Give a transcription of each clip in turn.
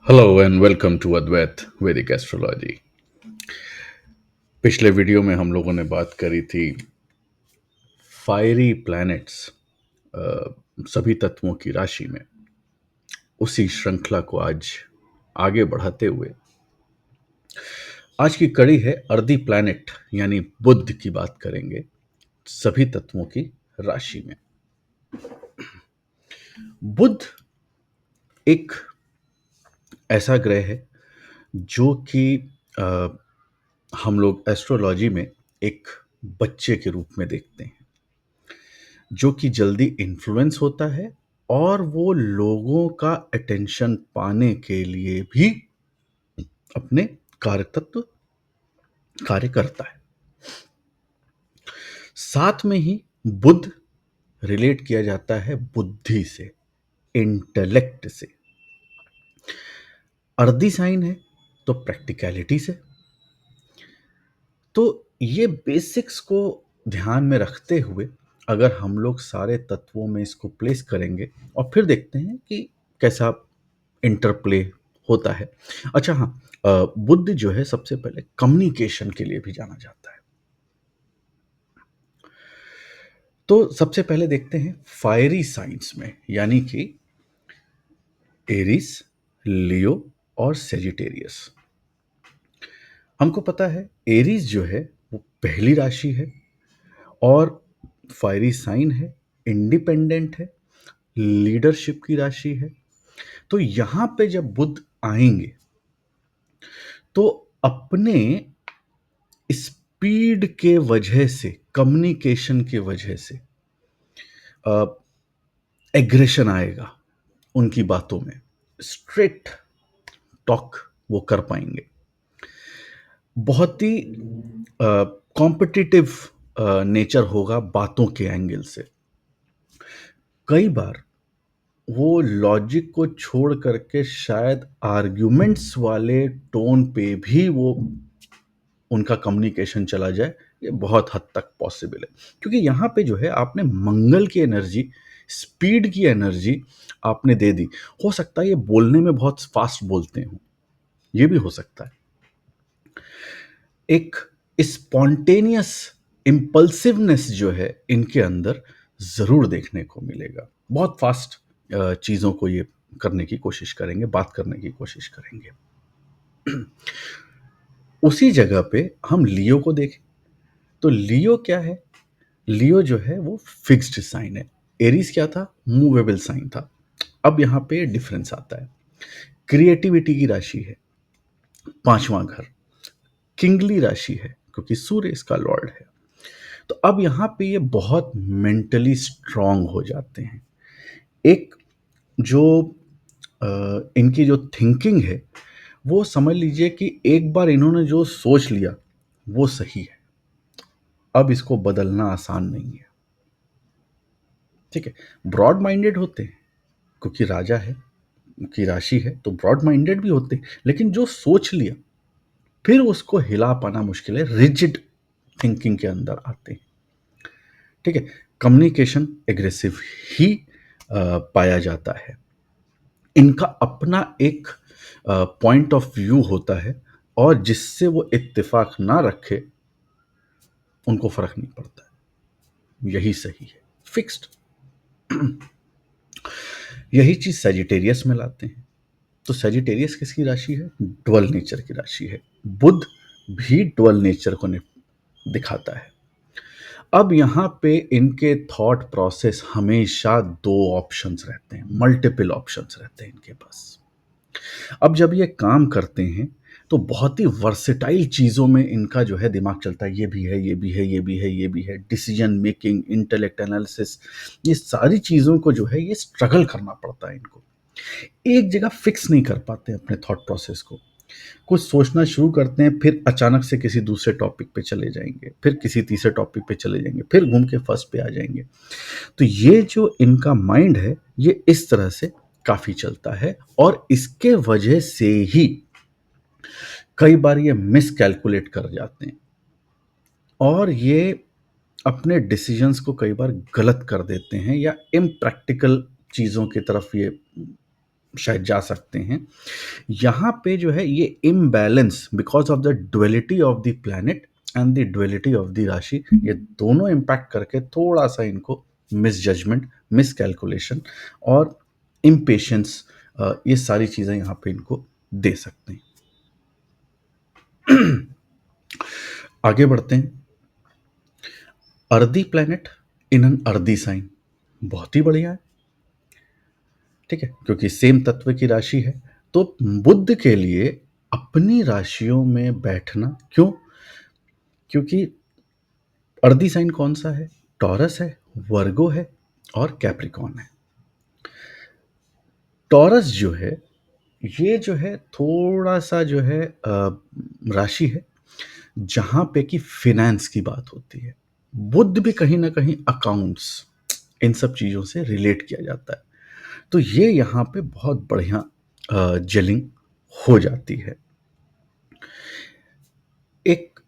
Hello and welcome to अद्वैत वैदिक astrology. पिछले video में हम लोगों ने बात करी थी फायरी प्लैनेट्स, सभी तत्वों की राशि में। उसी श्रृंखला को आज आगे बढ़ाते हुए आज की कड़ी है अर्दी प्लैनेट यानी बुध की बात करेंगे सभी तत्वों की राशि में। बुध एक ऐसा ग्रह है जो कि अ, हम लोग एस्ट्रोलॉजी में एक बच्चे के रूप में देखते हैं, जो कि जल्दी इन्फ्लुएंस होता है और वो लोगों का अटेंशन पाने के लिए भी अपने कार्यतत्व कार्य करता है। साथ में ही बुध रिलेट किया जाता है बुद्धि से, इंटेलेक्ट से। अर्दी साइन है तो प्रैक्टिकलिटी से। तो ये बेसिक्स को ध्यान में रखते हुए अगर हम लोग सारे तत्वों में इसको प्लेस करेंगे और फिर देखते हैं कि कैसा इंटरप्ले होता है। अच्छा हाँ, बुद्ध जो है सबसे पहले कम्युनिकेशन के लिए भी जाना जाता है। तो सबसे पहले देखते हैं फायरी साइंस में, यानी कि एरीज, लियो और सेजिटेरियस। हमको पता है एरीज जो है वो पहली राशि है और फायरी साइन है, इंडिपेंडेंट है, लीडरशिप की राशि है। तो यहां पे जब बुध आएंगे तो अपने स्पीड के वजह से, कम्युनिकेशन के वजह से एग्रेशन आएगा उनकी बातों में। स्ट्रेट टॉक वो कर पाएंगे। बहुत ही कॉम्पिटिटिव नेचर होगा बातों के एंगल से। कई बार वो लॉजिक को छोड़ करके शायद आर्ग्यूमेंट्स वाले टोन पे भी वो उनका कम्युनिकेशन चला जाए। ये बहुत हद तक पॉसिबल है, क्योंकि यहाँ पे जो है आपने मंगल की एनर्जी, स्पीड की एनर्जी आपने दे दी। हो सकता है ये बोलने में बहुत फास्ट बोलते हो, ये भी हो सकता है। एक स्पॉन्टेनियस इम्पल्सिवनेस जो है इनके अंदर ज़रूर देखने को मिलेगा। बहुत फास्ट चीज़ों को ये करने की कोशिश करेंगे, बात करने की कोशिश करेंगे। उसी जगह पे हम लियो को देखें तो लियो क्या है? लियो जो है वो फिक्स्ड साइन है। एरीज क्या था? मूवेबल साइन था। अब यहाँ पे डिफरेंस आता है। क्रिएटिविटी की राशि है, पांचवां घर किंगली राशि है क्योंकि सूर्य इसका लॉर्ड है। तो अब यहाँ पे ये बहुत मेंटली स्ट्रांग हो जाते हैं। एक जो इनकी जो थिंकिंग है वो समझ लीजिए कि एक बार इन्होंने जो सोच लिया वो सही है, अब इसको बदलना आसान नहीं है। ठीक है, ब्रॉड माइंडेड होते हैं क्योंकि राजा है की राशि है तो ब्रॉड माइंडेड भी होते हैं, लेकिन जो सोच लिया फिर उसको हिला पाना मुश्किल है, रिजिड थिंकिंग के अंदर आते हैं। ठीक है, कम्युनिकेशन एग्रेसिव ही पाया जाता है। इनका अपना एक पॉइंट ऑफ व्यू होता है और जिससे वो इत्तेफाक ना रखे उनको फर्क नहीं पड़ता है, यही सही है, फिक्स्ड। यही चीज सेजिटेरियस में लाते हैं। तो सेजिटेरियस किसकी राशि है? ड्वल नेचर की राशि है। बुध भी ड्वल नेचर को दिखाता है। अब यहाँ पे इनके थॉट प्रोसेस हमेशा दो ऑप्शंस रहते हैं, मल्टीपल ऑप्शंस रहते हैं इनके पास। अब जब ये काम करते हैं तो बहुत ही वर्सेटाइल चीज़ों में इनका जो है दिमाग चलता है। ये भी है, ये भी है, ये भी है, ये भी है। डिसीजन मेकिंग, इंटेलेक्ट एनालिसिस, ये सारी चीज़ों को जो है ये स्ट्रगल करना पड़ता है इनको। एक जगह फिक्स नहीं कर पाते अपने थॉट प्रोसेस को। कुछ सोचना शुरू करते हैं, फिर अचानक से किसी दूसरे टॉपिक पे चले जाएंगे, फिर किसी तीसरे टॉपिक पे चले जाएंगे, फिर घूम के फर्स्ट पे आ जाएंगे। तो ये जो इनका माइंड है ये इस तरह से काफ़ी चलता है और इसके वजह से ही कई बार ये मिस कैलकुलेट कर जाते हैं और ये अपने डिसीजंस को कई बार गलत कर देते हैं या इम्प्रैक्टिकल चीज़ों की तरफ ये शायद जा सकते हैं। यहाँ पे जो है ये imbalance because of the duality of the planet and the duality of the राशि, ये दोनों इम्पैक्ट करके थोड़ा-सा इनको मिसजजमेंट, मिसकैलकुलेशन और इम्पेशंस, ये सारी चीज़ें यहाँ पे इनको दे सकते हैं। आगे बढ़ते हैं। Earthy planet in an earthy sign, बहुत ही बढ़िया है, ठीक है, क्योंकि सेम तत्व की राशि है। तो बुध के लिए अपनी राशियों में बैठना क्यों? क्योंकि अर्दी साइन कौन सा है? टॉरस है, वर्गो है और कैप्रिकॉर्न है। टॉरस जो है, ये जो है थोड़ा-सा जो है राशि है जहाँ पे कि फ़िनांस की बात होती है। बुध भी कहीं न कहीं अकाउंट्स, इन सब चीज़ों से रिलेट किया जाता है। तो ये यहाँ पे बहुत बढ़िया जेलिंग हो जाती है। एक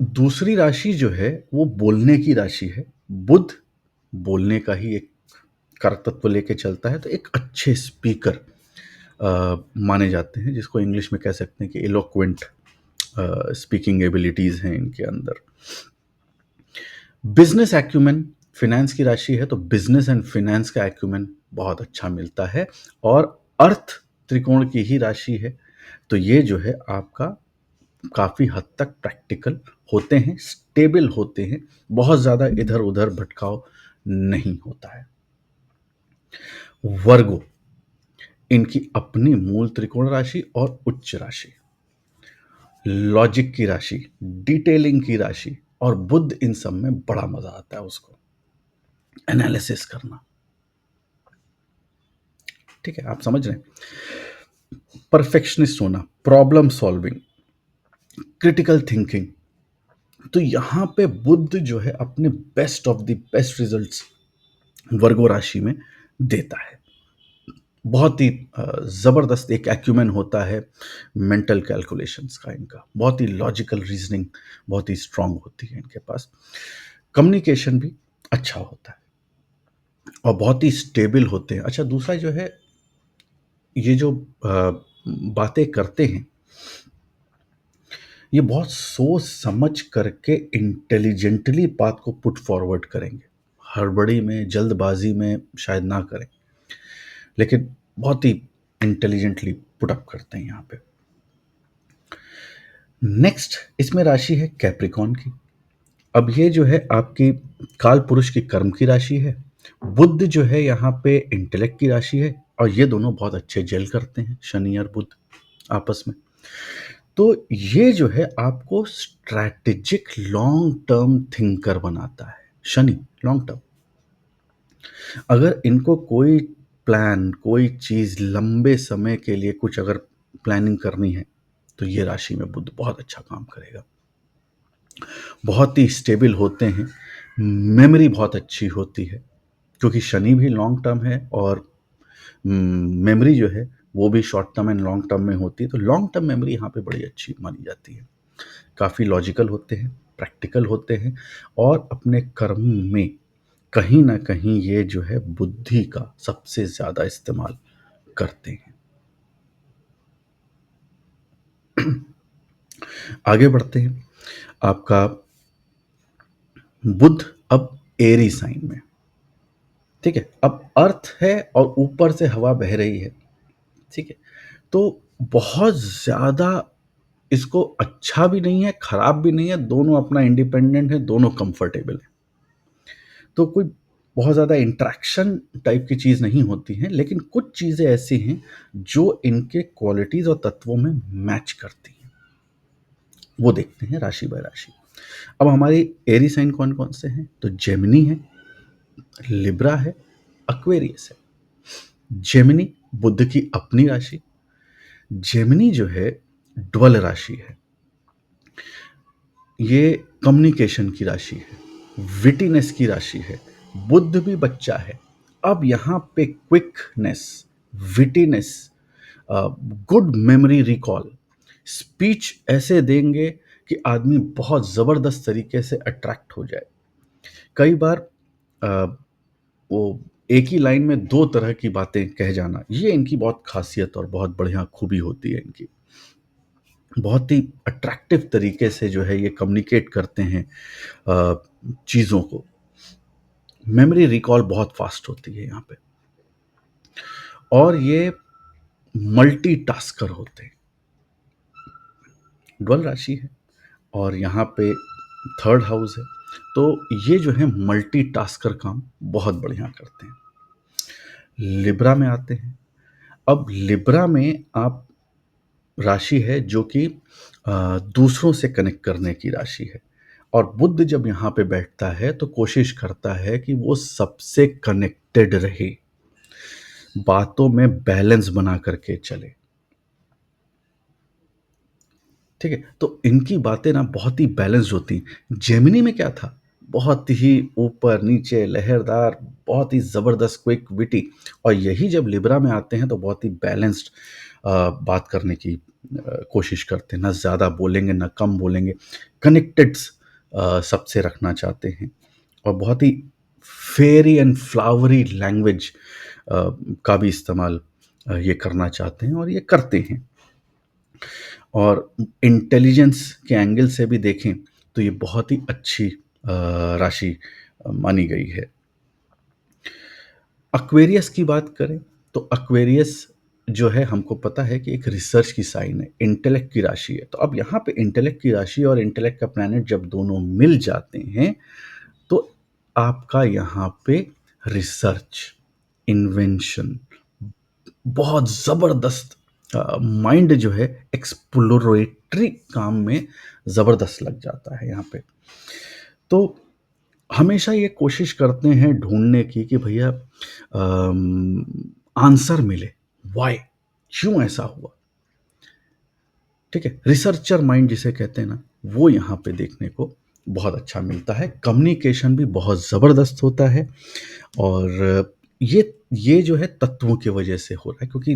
दूसरी राशि जो है वो बोलने की राशि है। बुध बोलने का ही एक करतत्व लेके चलता है, तो एक अच्छे स्पीकर माने जाते हैं, जिसको इंग्लिश में कह सकते हैं कि एलोक्वेंट स्पीकिंग एबिलिटीज़ हैं इनके अंदर। बिजनेस एक्यूमेन, फिनेंस की राशि है तो बिजनेस एंड फिनेंस का एक्यूमेन बहुत अच्छा मिलता है। और अर्थ त्रिकोण की ही राशि है, तो ये जो है आपका काफ़ी हद तक प्रैक्टिकल होते हैं, स्टेबल होते हैं, बहुत ज़्यादा इधर उधर भटकाव नहीं होता है। वर्गो, इनकी अपनी मूल त्रिकोण राशि और उच्च राशि, लॉजिक की राशि, डिटेलिंग की राशि, और बुद्ध इन सब में बड़ा मजा आता है उसको एनालिसिस करना, ठीक है, आप समझ रहे हैं। परफेक्शनिस्ट होना, प्रॉब्लम सॉल्विंग, क्रिटिकल थिंकिंग, तो यहाँ पे बुद्ध जो है अपने best of the best results Virgo राशि में देता है। बहुत ही ज़बरदस्त एक एक्यूमेन होता है मेंटल कैलकुलेशंस का इनका, बहुत ही लॉजिकल रीजनिंग बहुत ही स्ट्रांग होती है इनके पास। कम्युनिकेशन भी अच्छा होता है और बहुत ही स्टेबल होते हैं। अच्छा, दूसरा जो है, ये जो बातें करते हैं, ये बहुत सोच समझ करके इंटेलिजेंटली बात को पुट फॉरवर्ड करेंगे, हड़बड़ी में जल्दबाजी में शायद ना करें, लेकिन बहुत ही इंटेलिजेंटली पुट अप करते हैं यहाँ पे। नेक्स्ट इसमें राशि है कैप्रिकॉर्न की। अब ये जो है आपकी काल पुरुष की कर्म की राशि है। बुध जो है यहाँ पे इंटेलेक्ट की राशि है, और ये दोनों बहुत अच्छे जेल करते हैं, शनि और बुध आपस में। तो ये जो है आपको स्ट्रैटेजिक लॉन्ग टर्म थिंकर बनाता है, शनि लॉन्ग टर्म। अगर इनको कोई प्लान, कोई चीज़ लंबे समय के लिए कुछ अगर प्लानिंग करनी है, तो ये राशि में बुध बहुत अच्छा काम करेगा। बहुत ही स्टेबल होते हैं, मेमोरी बहुत अच्छी होती है, क्योंकि शनि भी लॉन्ग टर्म है और मेमोरी जो है वो भी short term and long term में होती है। तो लॉन्ग टर्म मेमोरी यहाँ पे बड़ी अच्छी मानी जाती है। काफ़ी लॉजिकल होते हैं, प्रैक्टिकल होते हैं, और अपने कर्म में कहीं ना कहीं ये जो है बुद्धि का सबसे ज़्यादा इस्तेमाल करते हैं। आगे बढ़ते हैं। आपका बुध अब एरी साइन में, ठीक है। अब अर्थ है और ऊपर से हवा बह रही है, ठीक है, तो बहुत ज़्यादा इसको अच्छा भी नहीं है, खराब भी नहीं है, दोनों अपना इंडिपेंडेंट है, दोनों कंफर्टेबल है। तो कोई बहुत ज़्यादा इंटरेक्शन टाइप की चीज़ नहीं होती है, लेकिन कुछ चीज़ें ऐसी हैं जो इनके क्वालिटीज़ और तत्वों में मैच करती हैं। वो देखते हैं राशि बाय राशि। अब हमारी एरी साइन कौन कौन से हैं? तो जेमिनी है, लिब्रा है, एक्वेरियस है। जेमिनी बुध की अपनी राशि। जेमिनी जो है ड्वल राशि है, ये कम्युनिकेशन की राशि है, विटीनेस की राशि है। बुध भी बच्चा है। अब यहाँ पे quickness, wittiness, good memory recall, speech ऐसे देंगे कि आदमी बहुत ज़बरदस्त तरीके से अट्रैक्ट हो जाए। कई बार अ, वो एक ही लाइन में 2 तरह की बातें कह जाना, ये इनकी बहुत ख़ासियत और बहुत बढ़िया खूबी होती है इनकी। बहुत ही अट्रैक्टिव तरीके से जो है ये कम्युनिकेट करते हैं चीज़ों को। मेमोरी रिकॉल बहुत फ़ास्ट होती है यहाँ पे और ये मल्टीटास्कर होते हैं। ड्वेल राशि है और यहाँ पे 3rd हाउस है, तो ये जो है मल्टीटास्कर काम बहुत बढ़िया करते हैं। लिब्रा में आते हैं। अब लिब्रा में आप राशि है जो कि दूसरों से कनेक्ट करने की राशि है और बुध जब यहाँ पे बैठता है तो कोशिश करता है कि वो सबसे कनेक्टेड रहे, बातों में बैलेंस बना करके चले। ठीक है, तो इनकी बातें ना बहुत ही बैलेंस्ड होती हैं। जेमिनी में क्या था, बहुत ही ऊपर नीचे लहरदार, बहुत ही ज़बरदस्त क्विक विटी, और यही जब लिब्रा में आते हैं तो बहुत ही बैलेंस्ड बात करने की कोशिश करते हैं। ना ज़्यादा बोलेंगे ना कम बोलेंगे, कनेक्टेड सबसे रखना चाहते हैं और बहुत ही फेयरी एंड फ्लावरी लैंग्वेज का भी इस्तेमाल ये करना चाहते हैं और ये करते हैं। और इंटेलिजेंस के एंगल से भी देखें तो ये बहुत ही अच्छी राशि मानी गई है। एक्वेरियस की बात करें तो एक्वेरियस जो है हमको पता है कि एक रिसर्च की साइन है, इंटेलेक्ट की राशि है। तो अब यहाँ पे इंटेलेक्ट की राशि और इंटेलेक्ट का प्लैनेट जब दोनों मिल जाते हैं तो आपका यहाँ पे रिसर्च, इन्वेंशन, बहुत ज़बरदस्त माइंड जो है एक्सप्लोरेटरी काम में ज़बरदस्त लग जाता है यहाँ पे। तो हमेशा ये कोशिश करते हैं ढूँढने की कि भैया आंसर मिले, व्हाय? क्यों ऐसा हुआ? ठीक है? रिसर्चर माइंड जिसे कहते हैं ना, वो यहाँ पे देखने को बहुत अच्छा मिलता है। कम्युनिकेशन भी बहुत ज़बरदस्त होता है और ये जो है तत्वों की वजह से हो रहा है, क्योंकि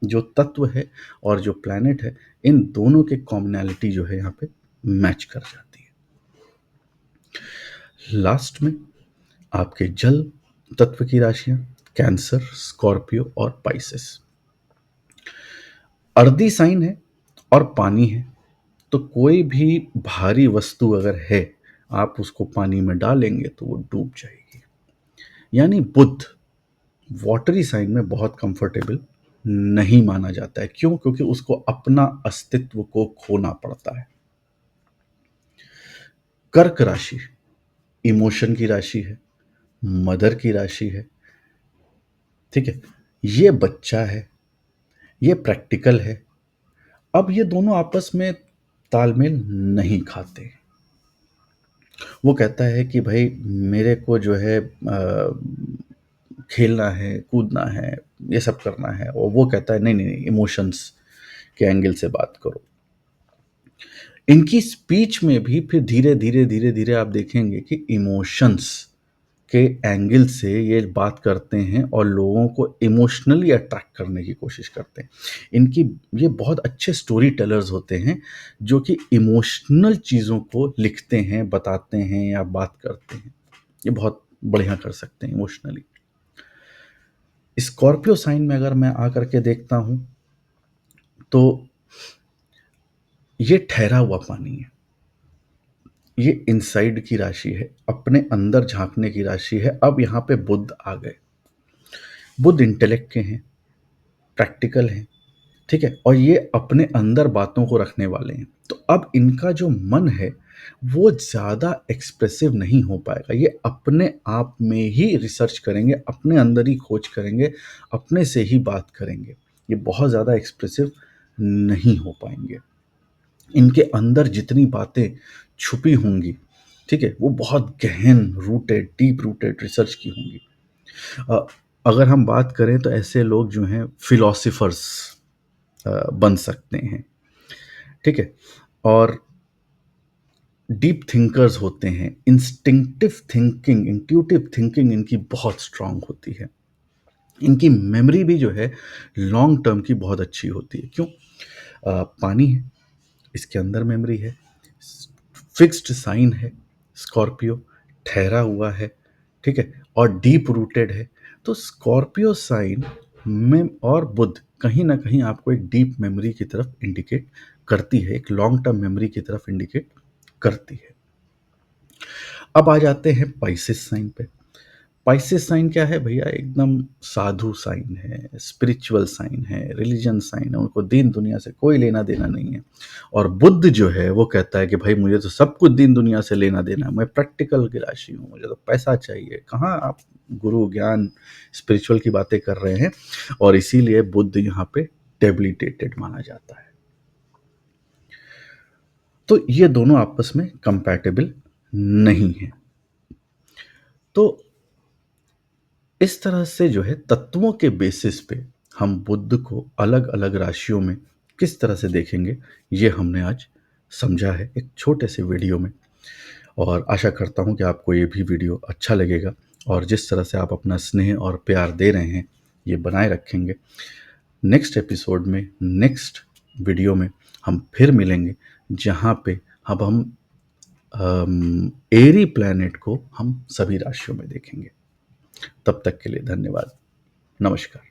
जो तत्व है और जो प्लैनेट है, इन दोनों के कॉमनैलिटी जो है यहाँ पे मैच कर जाती है। लास्ट में आपके जल तत्व की राशियाँ कैंसर, स्कॉर्पियो और पाइसेस। अर्दी साइन है और पानी है, तो कोई भी भारी वस्तु अगर है, आप उसको पानी में डालेंगे तो वो डूब जाएगी। यानी बुध वाटरी साइन में बहुत कंफर्टेबल नहीं माना जाता है। क्यों? क्योंकि उसको अपना अस्तित्व को खोना पड़ता है। कर्क राशि इमोशन की राशि है, मदर की राशि है। ठीक है, ये बच्चा है, ये प्रैक्टिकल है। अब ये दोनों आपस में तालमेल नहीं खाते। वो कहता है कि भाई मेरे को जो है खेलना है, कूदना है, ये सब करना है, और वो कहता है नहीं नहीं नहीं, इमोशंस के एंगल से बात करो। इनकी स्पीच में भी फिर धीरे धीरे धीरे धीरे आप देखेंगे कि इमोशंस के एंगल से ये बात करते हैं और लोगों को इमोशनली अट्रैक्ट करने की कोशिश करते हैं। इनकी ये बहुत अच्छे स्टोरी टेलर्स होते हैं जो कि इमोशनल चीज़ों को लिखते हैं, बताते हैं या बात करते हैं। ये बहुत बढ़िया कर सकते हैं इमोशनली। स्कॉर्पियो साइन में अगर मैं आकर के देखता हूँ तो ये ठहरा हुआ पानी है, ये इनसाइड की राशि है, अपने अंदर झांकने की राशि है। अब यहाँ पे बुध आ गए। बुध इंटेलेक्ट के हैं, प्रैक्टिकल हैं, ठीक है, और ये अपने अंदर बातों को रखने वाले हैं। तो अब इनका जो मन है वो ज़्यादा एक्सप्रेसिव नहीं हो पाएगा। ये अपने आप में ही रिसर्च करेंगे, अपने अंदर ही खोज करेंगे, अपने से ही बात करेंगे। ये बहुत ज़्यादा एक्सप्रेसिव नहीं हो पाएंगे। इनके अंदर जितनी बातें छुपी होंगी, ठीक है, वो बहुत गहन रूटेड, डीप रूटेड रिसर्च की होंगी। अ, अगर हम बात करें तो ऐसे लोग जो हैं फिलोसफर्स बन सकते हैं, ठीक है, और डीप थिंकर्स होते हैं। इंस्टिंक्टिव थिंकिंग, इंट्यूटिव थिंकिंग इनकी बहुत स्ट्रांग होती है। इनकी मेमोरी भी जो है लॉन्ग टर्म की बहुत अच्छी होती है। क्यों? पानी है, इसके अंदर मेमोरी है, फिक्स्ड साइन है, स्कॉर्पियो ठहरा हुआ है, ठीक है, और डीप रूटेड है। तो स्कॉर्पियो साइन में और बुध कहीं ना कहीं आपको एक डीप मेमोरी की तरफ इंडिकेट करती है, एक लॉन्ग टर्म मेमोरी की तरफ इंडिकेट करती है। अब आ जाते हैं पाइसेस साइन पे। पाइसेस साइन क्या है भैया? एकदम साधु साइन है, स्पिरिचुअल साइन है, रिलीजन साइन है, उनको दीन दुनिया से कोई लेना देना नहीं है। और बुद्ध जो है वो कहता है कि भाई मुझे तो सब कुछ दीन दुनिया से लेना देना है, मैं प्रैक्टिकल की राशि हूँ, मुझे तो पैसा चाहिए। कहाँ आप गुरु ज्ञान स्पिरिचुअल की बातें कर रहे हैं? और इसीलिए बुद्ध यहाँ पे डेबिलिटेटेड माना जाता है। तो ये दोनों आपस में कंपैटिबल नहीं है। तो इस तरह से जो है तत्वों के बेसिस पे हम बुद्ध को अलग अलग राशियों में किस तरह से देखेंगे, ये हमने आज समझा है एक छोटे से वीडियो में। और आशा करता हूँ कि आपको ये भी वीडियो अच्छा लगेगा, और जिस तरह से आप अपना स्नेह और प्यार दे रहे हैं ये बनाए रखेंगे। नेक्स्ट एपिसोड में, नेक्स्ट वीडियो में हम फिर मिलेंगे, जहाँ पे अब हम एरी प्लैनेट को हम सभी राशियों में देखेंगे। तब तक के लिए धन्यवाद। नमस्कार।